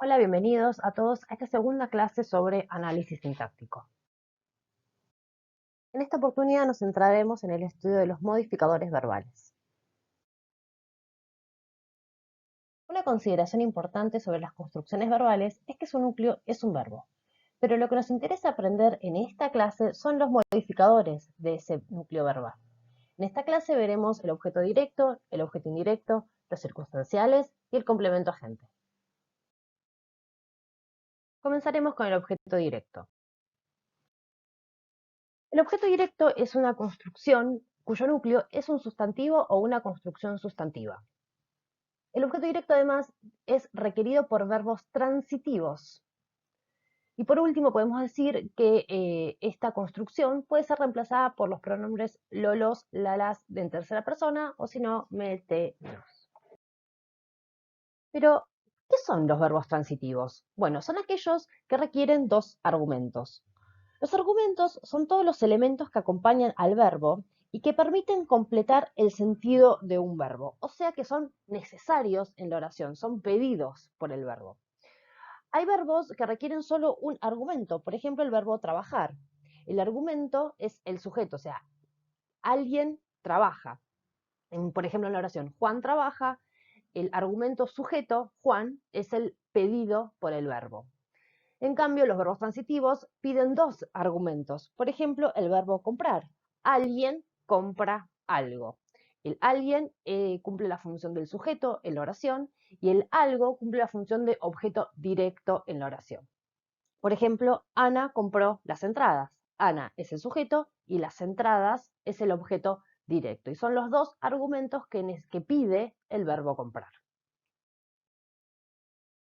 Hola, bienvenidos a todos a esta segunda clase sobre análisis sintáctico. En esta oportunidad nos centraremos en el estudio de los modificadores verbales. Una consideración importante sobre las construcciones verbales es que su núcleo es un verbo, pero lo que nos interesa aprender en esta clase son los modificadores de ese núcleo verbal. En esta clase veremos el objeto directo, el objeto indirecto, los circunstanciales y el complemento agente. Comenzaremos con el objeto directo. El objeto directo es una construcción cuyo núcleo es un sustantivo o una construcción sustantiva. El objeto directo además es requerido por verbos transitivos. Y por último podemos decir que esta construcción puede ser reemplazada por los pronombres lolos, lalas en tercera persona o si no, me, te, nos. Pero, ¿qué son los verbos transitivos? Bueno, son aquellos que requieren dos argumentos. Los argumentos son todos los elementos que acompañan al verbo y que permiten completar el sentido de un verbo, o sea que son necesarios en la oración, son pedidos por el verbo. Hay verbos que requieren solo un argumento, por ejemplo el verbo trabajar. El argumento es el sujeto, o sea, alguien trabaja. Por ejemplo en la oración, Juan trabaja, el argumento sujeto, Juan, es el pedido por el verbo. En cambio, los verbos transitivos piden dos argumentos. Por ejemplo, el verbo comprar. Alguien compra algo. El alguien cumple la función del sujeto en la oración y el algo cumple la función de objeto directo en la oración. Por ejemplo, Ana compró las entradas. Ana es el sujeto y las entradas es el objeto directo. Y son los dos argumentos que pide el verbo comprar.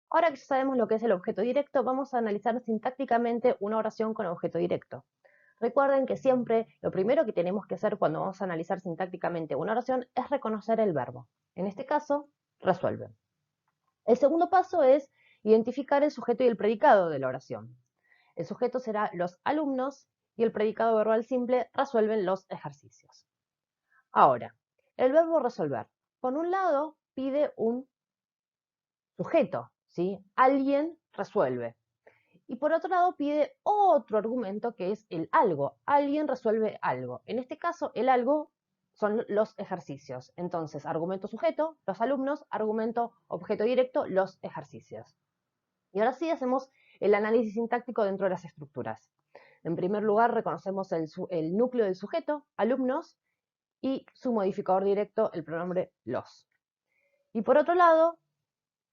Ahora que ya sabemos lo que es el objeto directo, vamos a analizar sintácticamente una oración con objeto directo. Recuerden que siempre lo primero que tenemos que hacer cuando vamos a analizar sintácticamente una oración es reconocer el verbo. En este caso, resuelve. El segundo paso es identificar el sujeto y el predicado de la oración. El sujeto será los alumnos y el predicado verbal simple resuelven los ejercicios. Ahora, el verbo resolver. Por un lado, pide un sujeto, ¿sí? Alguien resuelve. Y por otro lado pide otro argumento que es el algo. Alguien resuelve algo. En este caso, el algo son los ejercicios. Entonces, argumento sujeto, los alumnos, argumento objeto directo, los ejercicios. Y ahora sí hacemos el análisis sintáctico dentro de las estructuras. En primer lugar, reconocemos el núcleo del sujeto, alumnos, y su modificador directo, el pronombre los. Y por otro lado,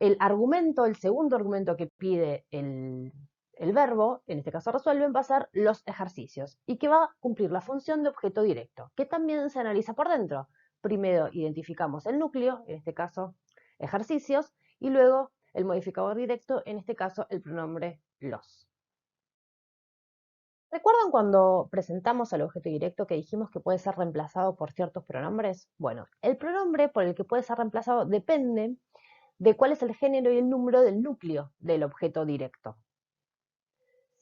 el argumento, el segundo argumento que pide el verbo, en este caso resuelven, va a ser los ejercicios y que va a cumplir la función de objeto directo, que también se analiza por dentro. Primero identificamos el núcleo, en este caso ejercicios, y luego el modificador directo, en este caso el pronombre los. ¿Recuerdan cuando presentamos al objeto directo que dijimos que puede ser reemplazado por ciertos pronombres? Bueno, el pronombre por el que puede ser reemplazado depende de cuál es el género y el número del núcleo del objeto directo.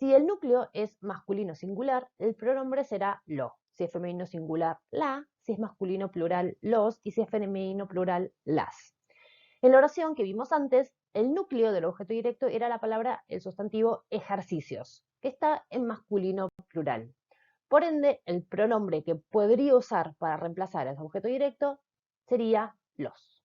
Si el núcleo es masculino singular, el pronombre será lo. Si es femenino singular, la. Si es masculino plural, los. Y si es femenino plural, las. En la oración que vimos antes, el núcleo del objeto directo era la palabra, el sustantivo ejercicios, que está en masculino plural. Por ende, el pronombre que podría usar para reemplazar a ese objeto directo sería los.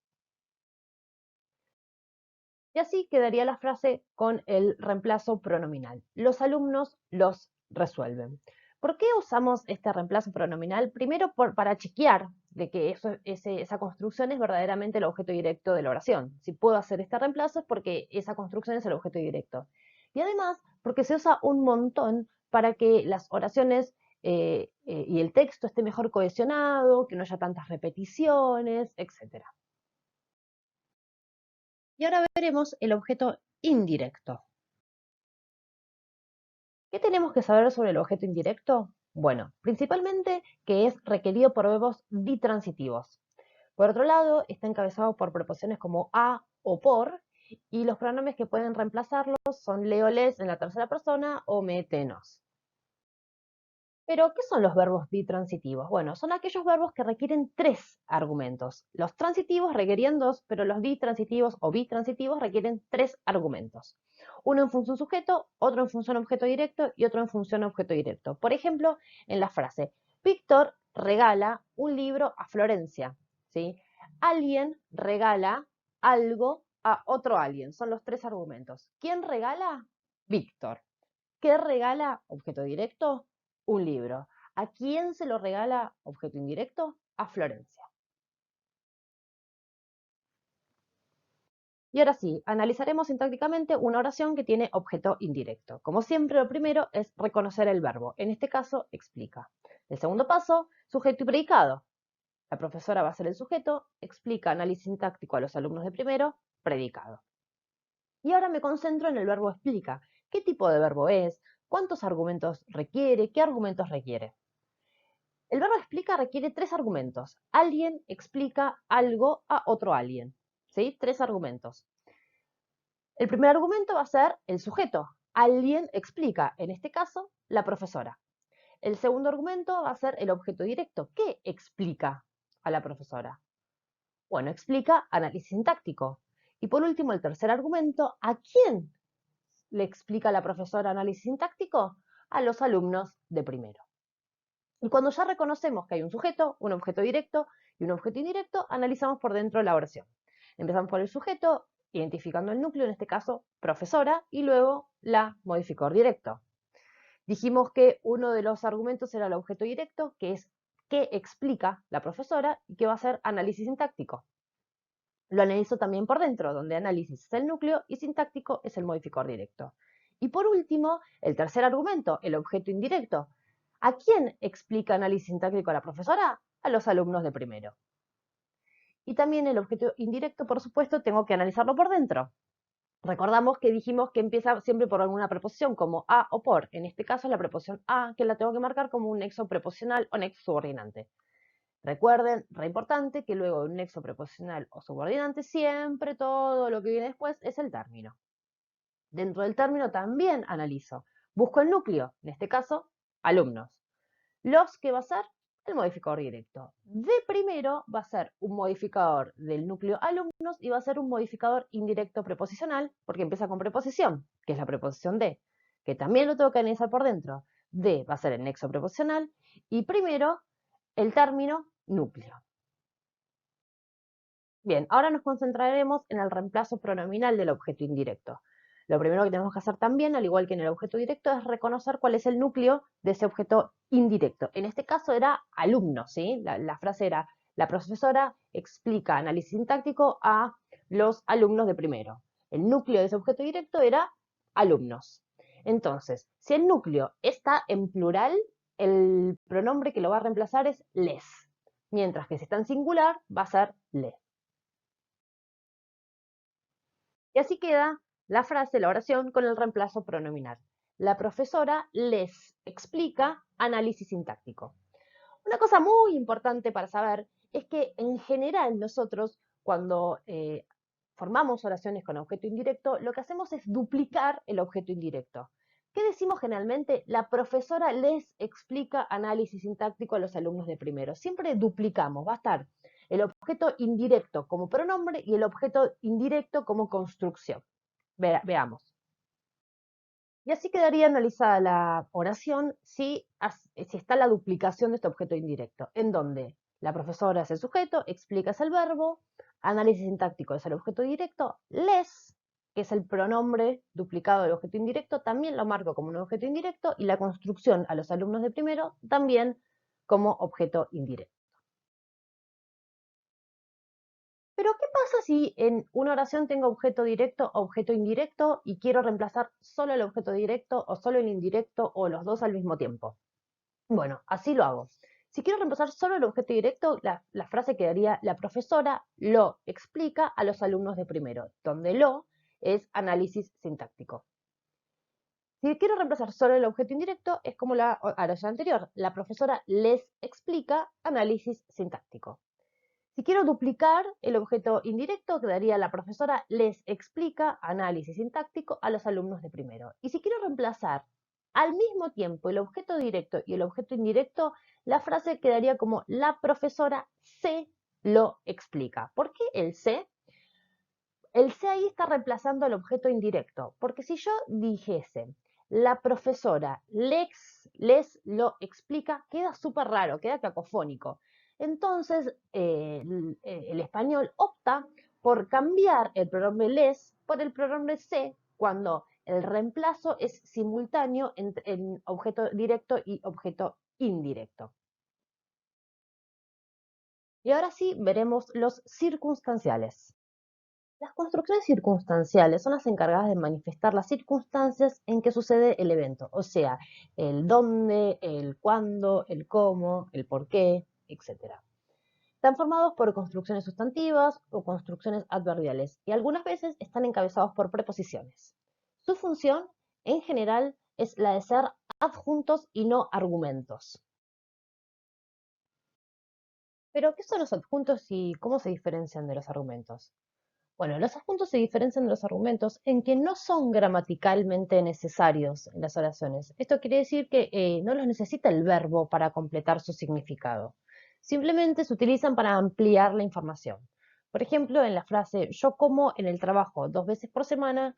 Y así quedaría la frase con el reemplazo pronominal. Los alumnos los resuelven. ¿Por qué usamos este reemplazo pronominal? Primero para chequear de que esa construcción es verdaderamente el objeto directo de la oración. Si puedo hacer este reemplazo es porque esa construcción es el objeto directo. Y además porque se usa un montón para que las oraciones y el texto esté mejor cohesionado, que no haya tantas repeticiones, etc. Y ahora veremos el objeto indirecto. ¿Qué tenemos que saber sobre el objeto indirecto? Bueno, principalmente que es requerido por verbos ditransitivos. Por otro lado, está encabezado por preposiciones como a o por, y los pronombres que pueden reemplazarlos son le o les en la tercera persona o me, te, nos. Pero, ¿qué son los verbos bitransitivos? Bueno, son aquellos verbos que requieren tres argumentos. Los transitivos requerían dos, pero los ditransitivos o bitransitivos requieren tres argumentos. Uno en función sujeto, otro en función objeto directo y otro en función objeto directo. Por ejemplo, en la frase, Víctor regala un libro a Florencia. ¿Sí? Alguien regala algo a otro alguien. Son los tres argumentos. ¿Quién regala? Víctor. ¿Qué regala? Objeto directo, un libro. ¿A quién se lo regala? Objeto indirecto, a Florencia. Y ahora sí, analizaremos sintácticamente una oración que tiene objeto indirecto. Como siempre, lo primero es reconocer el verbo. En este caso, explica. El segundo paso, sujeto y predicado. La profesora va a ser el sujeto, explica análisis sintáctico a los alumnos de primero, predicado. Y ahora me concentro en el verbo explica. ¿Qué tipo de verbo es? ¿Cuántos argumentos requiere? ¿Qué argumentos requiere? El verbo explica requiere tres argumentos. Alguien explica algo a otro alguien. ¿Sí? Tres argumentos. El primer argumento va a ser el sujeto. Alguien explica, en este caso, la profesora. El segundo argumento va a ser el objeto directo. ¿Qué explica a la profesora? Bueno, explica análisis sintáctico. Y por último, el tercer argumento, ¿a quién le explica la profesora análisis sintáctico? A los alumnos de primero. Y cuando ya reconocemos que hay un sujeto, un objeto directo y un objeto indirecto, analizamos por dentro la oración. Empezamos por el sujeto, identificando el núcleo, en este caso profesora, y luego la modificador directo. Dijimos que uno de los argumentos era el objeto directo, que es qué explica la profesora y que va a ser análisis sintáctico. Lo analizo también por dentro, donde análisis es el núcleo y sintáctico es el modificador directo. Y por último, el tercer argumento, el objeto indirecto. ¿A quién explica análisis sintáctico la profesora? A los alumnos de primero. Y también el objeto indirecto, por supuesto, tengo que analizarlo por dentro. Recordamos que dijimos que empieza siempre por alguna preposición, como a o por. En este caso, la preposición a, que la tengo que marcar como un nexo preposicional o nexo subordinante. Recuerden, re importante, que luego de un nexo preposicional o subordinante, siempre todo lo que viene después es el término. Dentro del término también analizo. Busco el núcleo, en este caso, alumnos. Los, ¿qué va a ser? El modificador directo. De primero va a ser un modificador del núcleo alumnos y va a ser un modificador indirecto preposicional, porque empieza con preposición, que es la preposición de, que también lo tengo que analizar por dentro. De va a ser el nexo preposicional y primero el término núcleo. Bien, ahora nos concentraremos en el reemplazo pronominal del objeto indirecto. Lo primero que tenemos que hacer también, al igual que en el objeto directo, es reconocer cuál es el núcleo de ese objeto indirecto. En este caso era alumno, ¿sí? La frase era, la profesora explica análisis sintáctico a los alumnos de primero. El núcleo de ese objeto directo era alumnos. Entonces, si el núcleo está en plural, el pronombre que lo va a reemplazar es les. Mientras que si está en singular, va a ser le. Y así queda la frase, la oración, con el reemplazo pronominal. La profesora les explica análisis sintáctico. Una cosa muy importante para saber es que en general nosotros cuando formamos oraciones con objeto indirecto, lo que hacemos es duplicar el objeto indirecto. ¿Qué decimos generalmente? La profesora les explica análisis sintáctico a los alumnos de primero. Siempre duplicamos, va a estar el objeto indirecto como pronombre y el objeto indirecto como construcción. Veamos. Y así quedaría analizada la oración si está la duplicación de este objeto indirecto, en donde la profesora es el sujeto, explica es el verbo, análisis sintáctico es el objeto directo, les, que es el pronombre duplicado del objeto indirecto, también lo marco como un objeto indirecto, y la construcción a los alumnos de primero también como objeto indirecto. Pero, ¿qué pasa si en una oración tengo objeto directo o objeto indirecto y quiero reemplazar solo el objeto directo o solo el indirecto o los dos al mismo tiempo? Bueno, así lo hago. Si quiero reemplazar solo el objeto directo, la frase quedaría: la profesora lo explica a los alumnos de primero, donde lo es análisis sintáctico. Si quiero reemplazar solo el objeto indirecto, es como la oración anterior: la profesora les explica análisis sintáctico. Si quiero duplicar el objeto indirecto, quedaría: la profesora les explica análisis sintáctico a los alumnos de primero. Y si quiero reemplazar al mismo tiempo el objeto directo y el objeto indirecto, la frase quedaría como la profesora se lo explica. ¿Por qué el se? El se ahí está reemplazando al objeto indirecto, porque si yo dijese la profesora les lo explica, queda súper raro, queda cacofónico. Entonces, el español opta por cambiar el pronombre les por el pronombre se cuando el reemplazo es simultáneo en objeto directo y objeto indirecto. Y ahora sí veremos los circunstanciales. Las construcciones circunstanciales son las encargadas de manifestar las circunstancias en que sucede el evento, o sea, el dónde, el cuándo, el cómo, el por qué, etc. Están formados por construcciones sustantivas o construcciones adverbiales y algunas veces están encabezados por preposiciones. Su función, en general, es la de ser adjuntos y no argumentos. Pero, ¿qué son los adjuntos y cómo se diferencian de los argumentos? Bueno, los adjuntos se diferencian de los argumentos en que no son gramaticalmente necesarios en las oraciones. Esto quiere decir que no los necesita el verbo para completar su significado. Simplemente se utilizan para ampliar la información. Por ejemplo, en la frase yo como en el trabajo 2 veces por semana,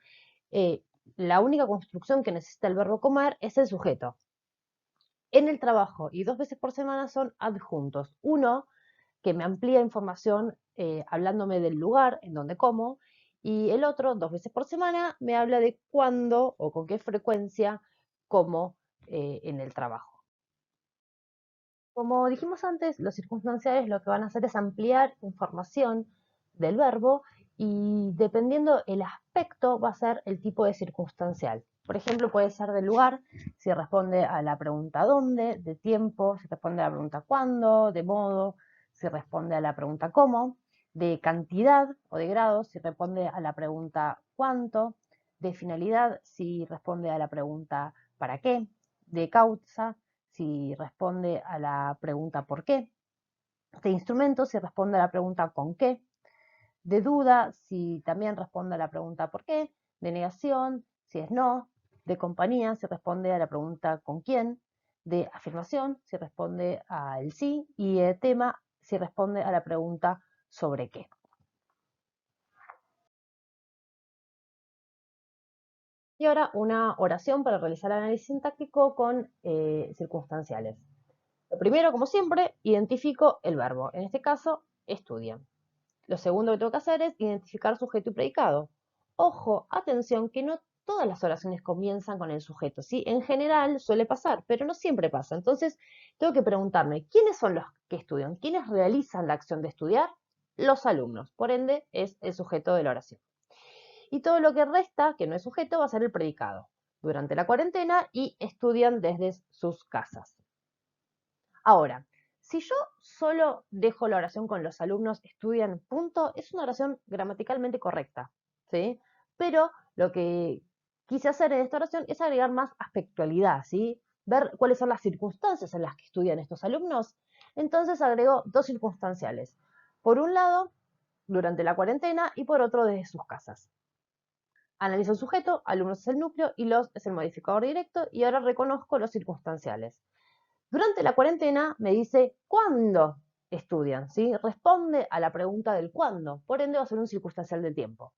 eh, la única construcción que necesita el verbo comer es el sujeto. En el trabajo y 2 veces por semana son adjuntos. Uno que me amplía información hablándome del lugar en donde como, y el otro, 2 veces por semana, me habla de cuándo o con qué frecuencia como en el trabajo. Como dijimos antes, los circunstanciales lo que van a hacer es ampliar información del verbo y dependiendo el aspecto va a ser el tipo de circunstancial. Por ejemplo, puede ser del lugar, si responde a la pregunta dónde, de tiempo, si responde a la pregunta cuándo, de modo, si responde a la pregunta cómo, de cantidad o de grados, si responde a la pregunta cuánto, de finalidad, si responde a la pregunta para qué, de causa, si responde a la pregunta ¿por qué?, de instrumento si responde a la pregunta ¿con qué?, de duda si también responde a la pregunta ¿por qué?, de negación si es no, de compañía si responde a la pregunta ¿con quién?, de afirmación si responde al sí y de tema si responde a la pregunta ¿sobre qué? Y ahora una oración para realizar análisis sintáctico con circunstanciales. Lo primero, como siempre, identifico el verbo. En este caso, estudian. Lo segundo que tengo que hacer es identificar sujeto y predicado. Ojo, atención, que no todas las oraciones comienzan con el sujeto, ¿sí? En general suele pasar, pero no siempre pasa. Entonces, tengo que preguntarme, ¿quiénes son los que estudian? ¿Quiénes realizan la acción de estudiar? Los alumnos. Por ende, es el sujeto de la oración. Y todo lo que resta, que no es sujeto, va a ser el predicado. Durante la cuarentena y estudian desde sus casas. Ahora, si yo solo dejo la oración con los alumnos estudian, punto, es una oración gramaticalmente correcta, ¿sí? Pero lo que quise hacer en esta oración es agregar más aspectualidad, ¿sí? Ver cuáles son las circunstancias en las que estudian estos alumnos. Entonces agrego dos circunstanciales. Por un lado, durante la cuarentena y por otro, desde sus casas. Analizo el sujeto, alumnos es el núcleo y los es el modificador directo y ahora reconozco los circunstanciales. Durante la cuarentena me dice cuándo estudian, ¿sí? Responde a la pregunta del cuándo, por ende va a ser un circunstancial del tiempo.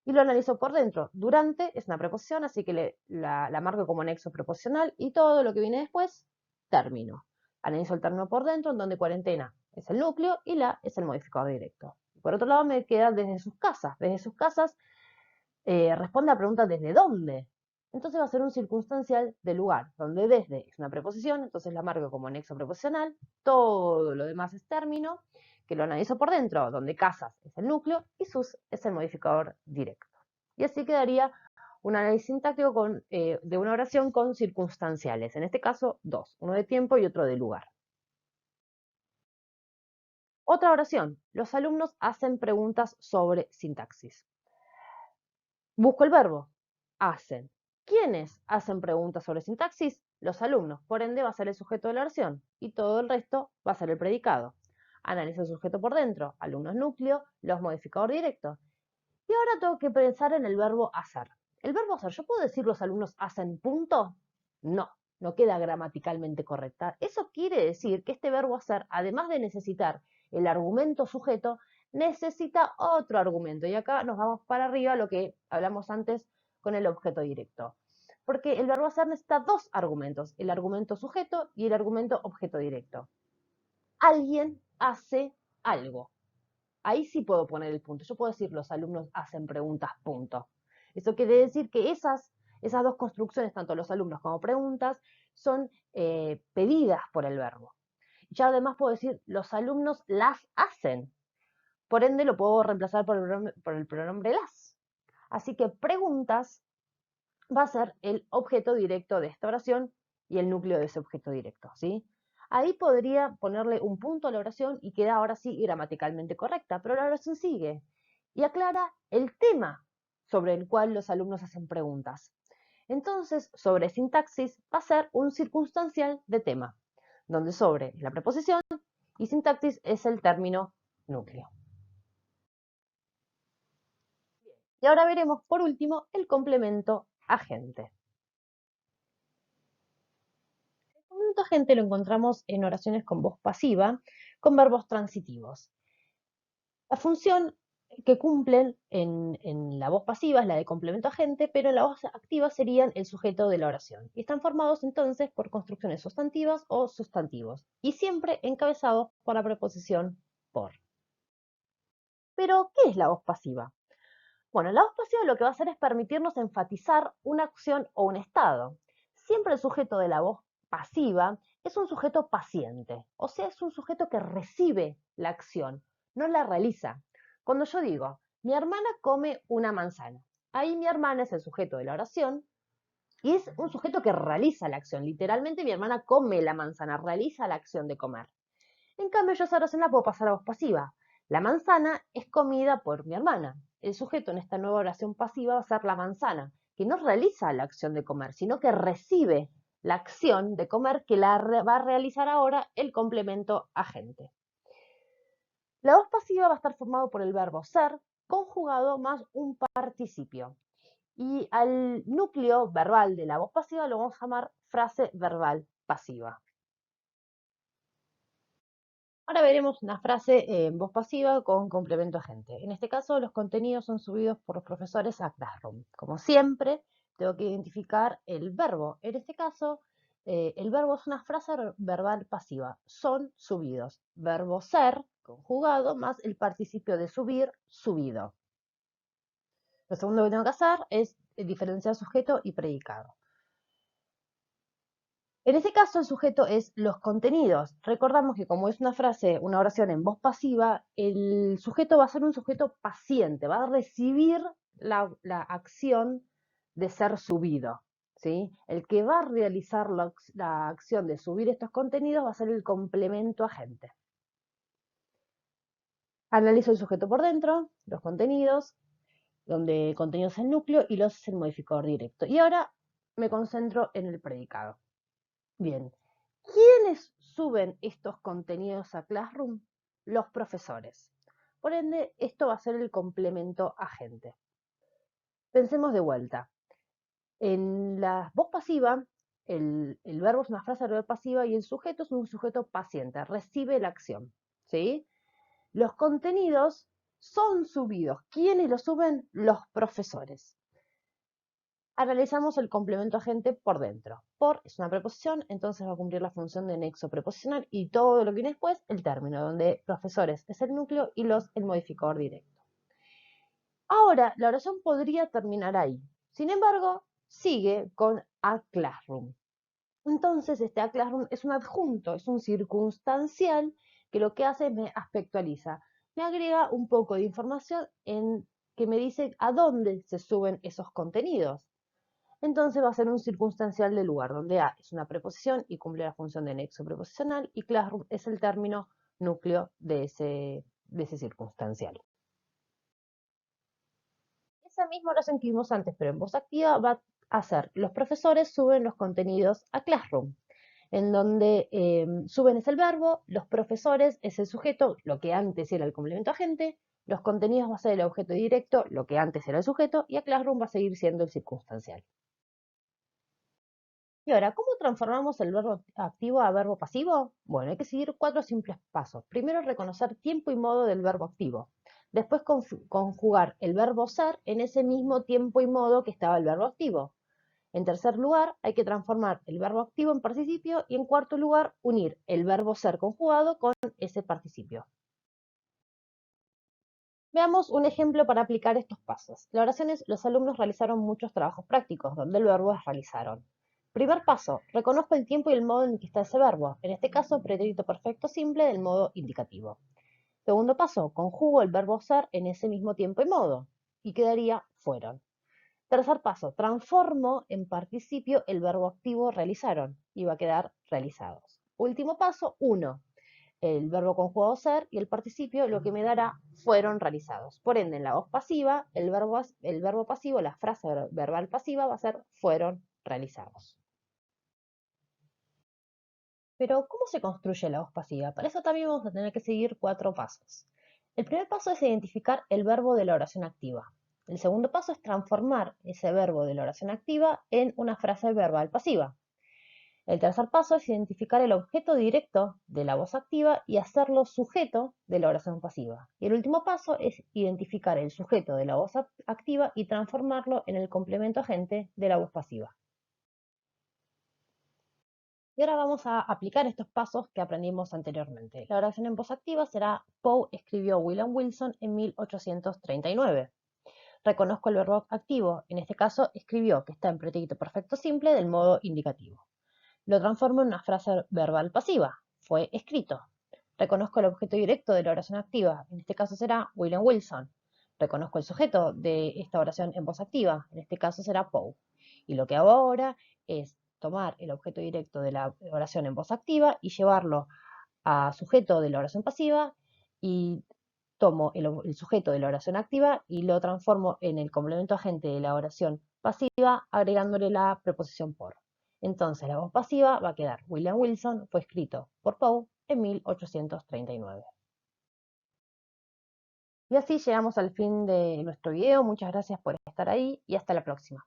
Y lo analizo por dentro. Durante es una preposición, así que la marco como nexo preposicional y todo lo que viene después, término. Analizo el término por dentro, en donde cuarentena es el núcleo y la es el modificador directo. Por otro lado me queda desde sus casas. Desde sus casas responde a preguntas desde dónde. Entonces va a ser un circunstancial de lugar, donde desde es una preposición, entonces la marco como nexo preposicional, todo lo demás es término, que lo analizo por dentro, donde casas es el núcleo y sus es el modificador directo. Y así quedaría un análisis sintáctico de una oración con circunstanciales, en este caso dos, uno de tiempo y otro de lugar. Otra oración, los alumnos hacen preguntas sobre sintaxis. Busco el verbo, hacen. ¿Quiénes hacen preguntas sobre sintaxis? Los alumnos, por ende va a ser el sujeto de la oración y todo el resto va a ser el predicado. Analizo el sujeto por dentro, alumnos núcleo, los modificadores directos. Y ahora tengo que pensar en el verbo hacer. el verbo hacer, ¿yo puedo decir los alumnos hacen punto? No, no queda gramaticalmente correcta. Eso quiere decir que este verbo hacer, además de necesitar el argumento sujeto, necesita otro argumento. Y acá nos vamos para arriba, lo que hablamos antes con el objeto directo. Porque el verbo hacer necesita dos argumentos, el argumento sujeto y el argumento objeto directo. Alguien hace algo. Ahí sí puedo poner el punto. Yo puedo decir los alumnos hacen preguntas, punto. Eso quiere decir que esas dos construcciones, tanto los alumnos como preguntas, son pedidas por el verbo. Ya además puedo decir los alumnos las hacen. Por ende lo puedo reemplazar por el pronombre las. Así que preguntas va a ser el objeto directo de esta oración y el núcleo de ese objeto directo, ¿sí? Ahí podría ponerle un punto a la oración y queda ahora sí gramaticalmente correcta, pero la oración sigue y aclara el tema sobre el cual los alumnos hacen preguntas. Entonces, sobre sintaxis va a ser un circunstancial de tema, donde sobre es la preposición y sintaxis es el término núcleo. Y ahora veremos por último el complemento agente. El complemento agente lo encontramos en oraciones con voz pasiva, con verbos transitivos. La función que cumplen en la voz pasiva es la de complemento agente, pero en la voz activa serían el sujeto de la oración. Y están formados entonces por construcciones sustantivas o sustantivos, y siempre encabezados por la preposición por. Pero, ¿qué es la voz pasiva? Bueno, la voz pasiva lo que va a hacer es permitirnos enfatizar una acción o un estado. Siempre el sujeto de la voz pasiva es un sujeto paciente, o sea, es un sujeto que recibe la acción, no la realiza. Cuando yo digo, mi hermana come una manzana, ahí mi hermana es el sujeto de la oración y es un sujeto que realiza la acción. Literalmente mi hermana come la manzana, realiza la acción de comer. En cambio, yo esa oración la puedo pasar a voz pasiva. La manzana es comida por mi hermana. El sujeto en esta nueva oración pasiva va a ser la manzana, que no realiza la acción de comer, sino que recibe la acción de comer que va a realizar ahora el complemento agente. La voz pasiva va a estar formado por el verbo ser conjugado más un participio. Y al núcleo verbal de la voz pasiva lo vamos a llamar frase verbal pasiva. Ahora veremos una frase en voz pasiva con complemento agente. En este caso, los contenidos son subidos por los profesores a Classroom. Como siempre, tengo que identificar el verbo. En este caso, el verbo es una frase verbal pasiva. Son subidos. Verbo ser, conjugado, más el participio de subir, subido. Lo segundo que tengo que hacer es diferenciar sujeto y predicado. En este caso, el sujeto es los contenidos. Recordamos que como es una frase, una oración en voz pasiva, el sujeto va a ser un sujeto paciente, va a recibir la acción de ser subido, ¿sí? El que va a realizar la acción de subir estos contenidos va a ser el complemento agente. Analizo el sujeto por dentro, los contenidos, donde contenido es el núcleo y los es el modificador directo. Y ahora me concentro en el predicado. Bien, ¿quiénes suben estos contenidos a Classroom? Los profesores. Por ende, esto va a ser el complemento agente. Pensemos de vuelta. En la voz pasiva, el verbo es una frase verbal pasiva y el sujeto es un sujeto paciente, recibe la acción, ¿sí? Los contenidos son subidos. ¿Quiénes los suben? Los profesores. Analizamos el complemento agente por dentro. Por es una preposición, entonces va a cumplir la función de nexo preposicional y todo lo que viene después, el término, donde profesores es el núcleo y los el modificador directo. Ahora, la oración podría terminar ahí. Sin embargo, sigue con a Classroom. Entonces, este a Classroom es un adjunto, es un circunstancial que lo que hace es me aspectualiza. Me agrega un poco de información que me dice a dónde se suben esos contenidos. Entonces va a ser un circunstancial del lugar, donde a es una preposición y cumple la función de nexo preposicional y Classroom es el término núcleo de ese circunstancial. Esa misma oración que vimos antes, pero en voz activa, va a ser los profesores suben los contenidos a Classroom, en donde suben es el verbo, los profesores es el sujeto, lo que antes era el complemento agente, Los contenidos va a ser el objeto directo, lo que antes era el sujeto, y a Classroom va a seguir siendo el circunstancial. Y ahora, ¿cómo transformamos el verbo activo a verbo pasivo? Bueno, hay que seguir 4 simples pasos. Primero, reconocer tiempo y modo del verbo activo. Después, conjugar el verbo ser en ese mismo tiempo y modo que estaba el verbo activo. En tercer lugar, hay que transformar el verbo activo en participio y en cuarto lugar, unir el verbo ser conjugado con ese participio. Veamos un ejemplo para aplicar estos pasos. En las oraciones, los alumnos realizaron muchos trabajos prácticos, donde el verbo es realizaron. Primer paso, reconozco el tiempo y el modo en que está ese verbo, en este caso, pretérito perfecto simple del modo indicativo. Segundo paso, conjugo el verbo ser en ese mismo tiempo y modo, y quedaría fueron. Tercer paso, transformo en participio el verbo activo realizaron, y va a quedar realizados. Último paso, uno el verbo conjugado ser y el participio, lo que me dará fueron realizados. Por ende, en la voz pasiva, el verbo pasivo, la frase verbal pasiva va a ser fueron realizados. Pero, ¿cómo se construye la voz pasiva? Para eso también vamos a tener que seguir 4 pasos. El primer paso es identificar el verbo de la oración activa. El segundo paso es transformar ese verbo de la oración activa en una frase verbal pasiva. El tercer paso es identificar el objeto directo de la voz activa y hacerlo sujeto de la oración pasiva. Y el último paso es identificar el sujeto de la voz activa y transformarlo en el complemento agente de la voz pasiva. Y ahora vamos a aplicar estos pasos que aprendimos anteriormente. La oración en voz activa será Poe escribió William Wilson en 1839. Reconozco el verbo activo, en este caso escribió, que está en pretérito perfecto simple del modo indicativo. Lo transformo en una frase verbal pasiva. Fue escrito. Reconozco el objeto directo de la oración activa. En este caso será William Wilson. Reconozco el sujeto de esta oración en voz activa. En este caso será Poe. Y lo que hago ahora es tomar el objeto directo de la oración en voz activa y llevarlo a sujeto de la oración pasiva y tomo el sujeto de la oración activa y lo transformo en el complemento agente de la oración pasiva agregándole la preposición por. Entonces la voz pasiva va a quedar William Wilson fue escrito por Poe en 1839. Y así llegamos al fin de nuestro video. Muchas gracias por estar ahí y hasta la próxima.